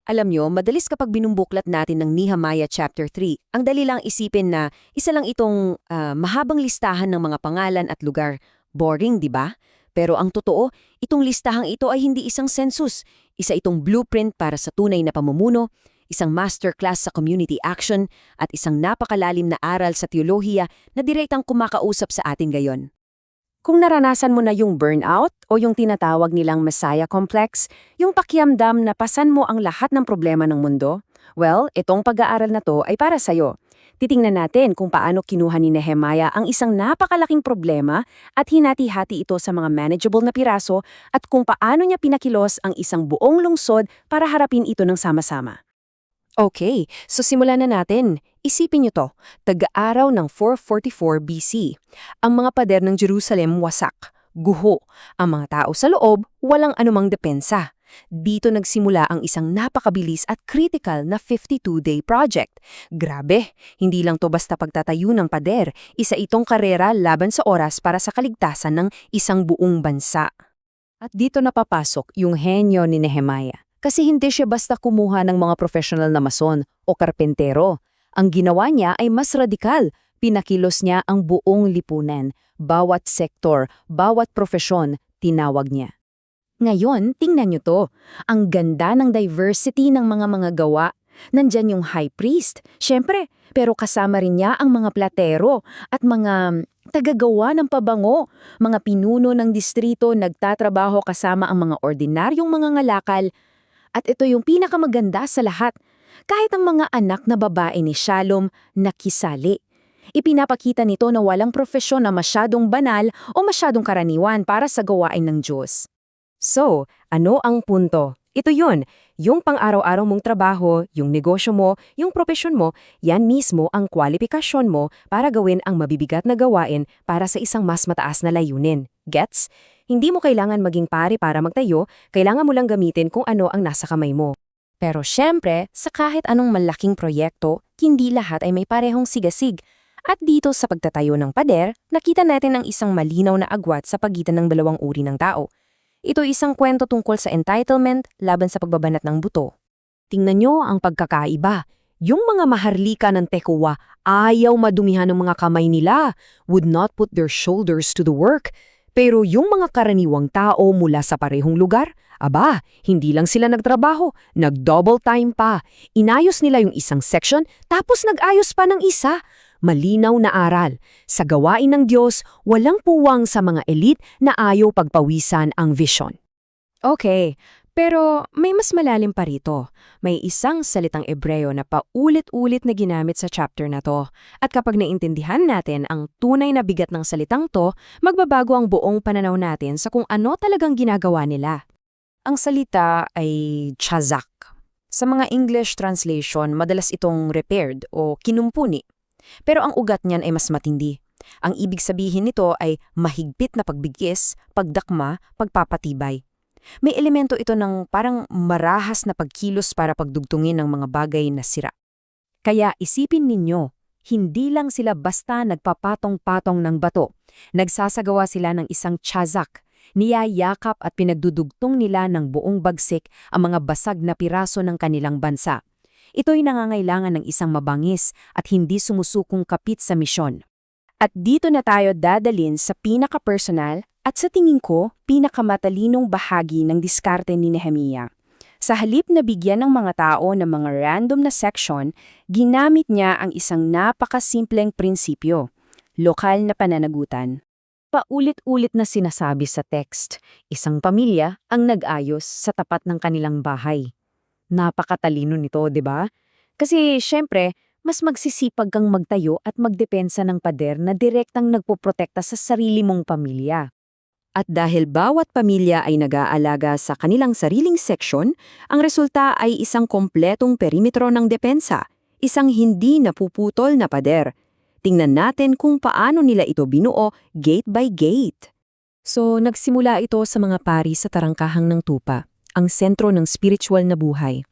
Alam nyo, madalis kapag binumbuklat natin ng Nehemiah chapter 3, ang dali lang isipin na isa lang itong mahabang listahan ng mga pangalan at lugar. Boring, di ba? Pero ang totoo, itong listahang ito ay hindi isang census. Isa itong blueprint para sa tunay na pamumuno, isang masterclass sa community action, at isang napakalalim na aral sa teolohiya na direktang kumakausap sa atin gayon. Kung naranasan mo na yung burnout o yung tinatawag nilang Messiah Complex, yung pakiamdam na pasan mo ang lahat ng problema ng mundo, well, itong pag-aaral na to ay para sa'yo. Titingnan natin kung paano kinuha ni Nehemiah ang isang napakalaking problema at hinati-hati ito sa mga manageable na piraso at kung paano niya pinakilos ang isang buong lungsod para harapin ito ng sama-sama. Okay, so simulan na natin. Isipin nyo to, tag-araw ng 444 BC. Ang mga pader ng Jerusalem wasak, guho. Ang mga tao sa loob, walang anumang depensa. Dito nagsimula ang isang napakabilis at critical na 52-day project. Grabe, hindi lang to basta pagtatayo ng pader, isa itong karera laban sa oras para sa kaligtasan ng isang buong bansa. At dito napapasok yung henyo ni Nehemiah. Kasi hindi siya basta kumuha ng mga professional na mason o karpentero. Ang ginawa niya ay mas radikal. Pinakilos niya ang buong lipunan. Bawat sektor, bawat profesyon, tinawag niya. Ngayon, tingnan niyo to. Ang ganda ng diversity ng mga gawa. Nandyan yung high priest, syempre, pero kasama rin niya ang mga platero at mga tagagawa ng pabango. Mga pinuno ng distrito nagtatrabaho kasama ang mga ordinaryong mga ngalakal. At ito yung pinakamaganda sa lahat. Kahit ang mga anak na babae ni Shalom nakisali. Ipinapakita nito na walang profesyon na masyadong banal o masyadong karaniwan para sa gawain ng Diyos. So, ano ang punto? Ito yun, yung pang-araw-araw mong trabaho, yung negosyo mo, yung propesyon mo, yan mismo ang kwalifikasyon mo para gawin ang mabibigat na gawain para sa isang mas mataas na layunin. Gets? Hindi mo kailangan maging pari para magtayo, kailangan mo lang gamitin kung ano ang nasa kamay mo. Pero syempre, sa kahit anong malaking proyekto, hindi lahat ay may parehong sigasig. At dito sa pagtatayo ng pader, nakita natin ang isang malinaw na agwat sa pagitan ng dalawang uri ng tao. Ito isang kwento tungkol sa entitlement laban sa pagbabanat ng buto. Tingnan nyo ang pagkakaiba. Yung mga maharlika ng Tekoa ayaw madumihan ng mga kamay nila, would not put their shoulders to the work. Pero yung mga karaniwang tao mula sa parehong lugar, aba, hindi lang sila nagtrabaho, nag-double time pa. Inayos nila yung isang section, tapos nag-ayos pa ng isa. Malinaw na aral. Sa gawain ng Diyos, walang puwang sa mga elite na ayaw pagpawisan ang vision. Okay, pero may mas malalim pa rito. May isang salitang Ebreo na paulit-ulit na ginamit sa chapter na to. At kapag naintindihan natin ang tunay na bigat ng salitang to, magbabago ang buong pananaw natin sa kung ano talagang ginagawa nila. Ang salita ay chazak. Sa mga English translation, madalas itong repaired o kinumpuni. Pero ang ugat niyan ay mas matindi. Ang ibig sabihin nito ay mahigpit na pagbigkis, pagdakma, pagpapatibay. May elemento ito ng parang marahas na pagkilos para pagdugtungin ng mga bagay na sira. Kaya isipin ninyo, hindi lang sila basta nagpapatong-patong ng bato. Nagsasagawa sila ng isang chazak. Niyayakap at pinagdudugtong nila ng buong bagsik ang mga basag na piraso ng kanilang bansa. Ito'y nangangailangan ng isang mabangis at hindi sumusukong kapit sa misyon. At dito na tayo dadalin sa pinaka-personal at sa tingin ko, pinakamatalinong bahagi ng diskarte ni Nehemiah. Sa halip na bigyan ng mga tao ng mga random na section, ginamit niya ang isang napakasimpleng prinsipyo, lokal na pananagutan. Paulit-ulit na sinasabi sa text, isang pamilya ang nag-ayos sa tapat ng kanilang bahay. Napakatalino nito, di ba? Kasi syempre, mas magsisipag kang magtayo at magdepensa ng pader na direktang nagpoprotekta sa sarili mong pamilya. At dahil bawat pamilya ay nag-aalaga sa kanilang sariling seksyon, ang resulta ay isang kompletong perimetro ng depensa, isang hindi napuputol na pader. Tingnan natin kung paano nila ito binuo gate by gate. So, nagsimula ito sa mga pari sa tarangkahang ng tupa, ang sentro ng spiritual na buhay.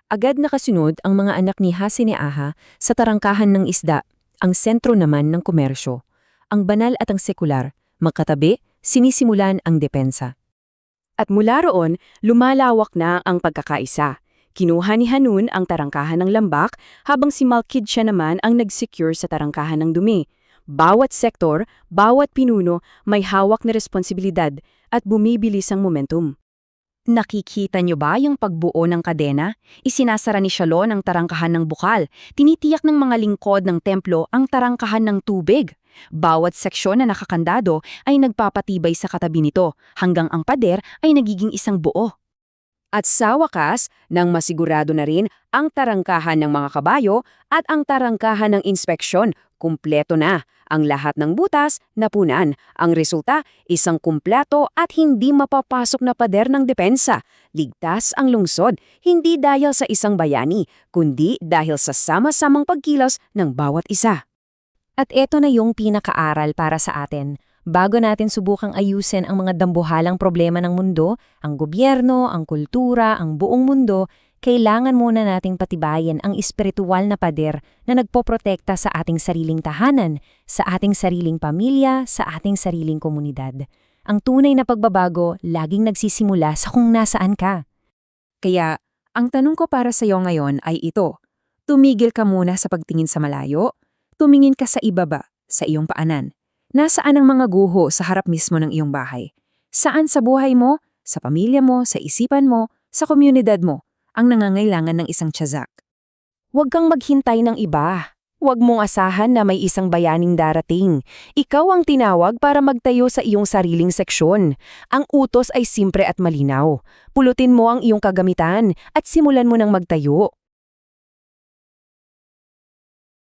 Agad nakasunod ang mga anak ni Hasseneaha sa tarangkahan ng isda, ang sentro naman ng komersyo. Ang banal at ang sekular, magkatabi, sinisimulan ang depensa. At mula roon, lumalawak na ang pagkakaisa. Kinuha ni Hanun ang tarangkahan ng lambak habang si Malkid naman ang nag-secure sa tarangkahan ng dumi. Bawat sektor, bawat pinuno may hawak na responsibilidad at bumibilis ang momentum. Nakikita niyo ba yung pagbuo ng kadena? Isinasara ni Shalon ang tarangkahan ng bukal. Tinitiyak ng mga lingkod ng templo ang tarangkahan ng tubig. Bawat seksyon na nakakandado ay nagpapatibay sa katabi nito hanggang ang pader ay nagiging isang buo. At sa wakas, nang masigurado na rin ang tarangkahan ng mga kabayo at ang tarangkahan ng inspeksyon, kumpleto na. Ang lahat ng butas, napunan. Ang resulta, isang kumpleto at hindi mapapasok na pader ng depensa. Ligtas ang lungsod, hindi dahil sa isang bayani, kundi dahil sa sama-samang pagkilos ng bawat isa. At eto na yung pinakaaral para sa atin. Bago natin subukang ayusin ang mga dambuhalang problema ng mundo, ang gobyerno, ang kultura, ang buong mundo, kailangan muna nating patibayin ang espiritual na pader na nagpoprotekta sa ating sariling tahanan, sa ating sariling pamilya, sa ating sariling komunidad. Ang tunay na pagbabago laging nagsisimula sa kung nasaan ka. Kaya, ang tanong ko para sa iyo ngayon ay ito. Tumigil ka muna sa pagtingin sa malayo, tumingin ka sa ibaba, sa iyong paanan. Nasaan ang mga guho sa harap mismo ng iyong bahay? Saan sa buhay mo, sa pamilya mo, sa isipan mo, sa komunidad mo, ang nangangailangan ng isang tiyasak? Huwag kang maghintay ng iba. Huwag mong asahan na may isang bayaning darating. Ikaw ang tinawag para magtayo sa iyong sariling seksyon. Ang utos ay simple at malinaw. Pulutin mo ang iyong kagamitan at simulan mo ng magtayo.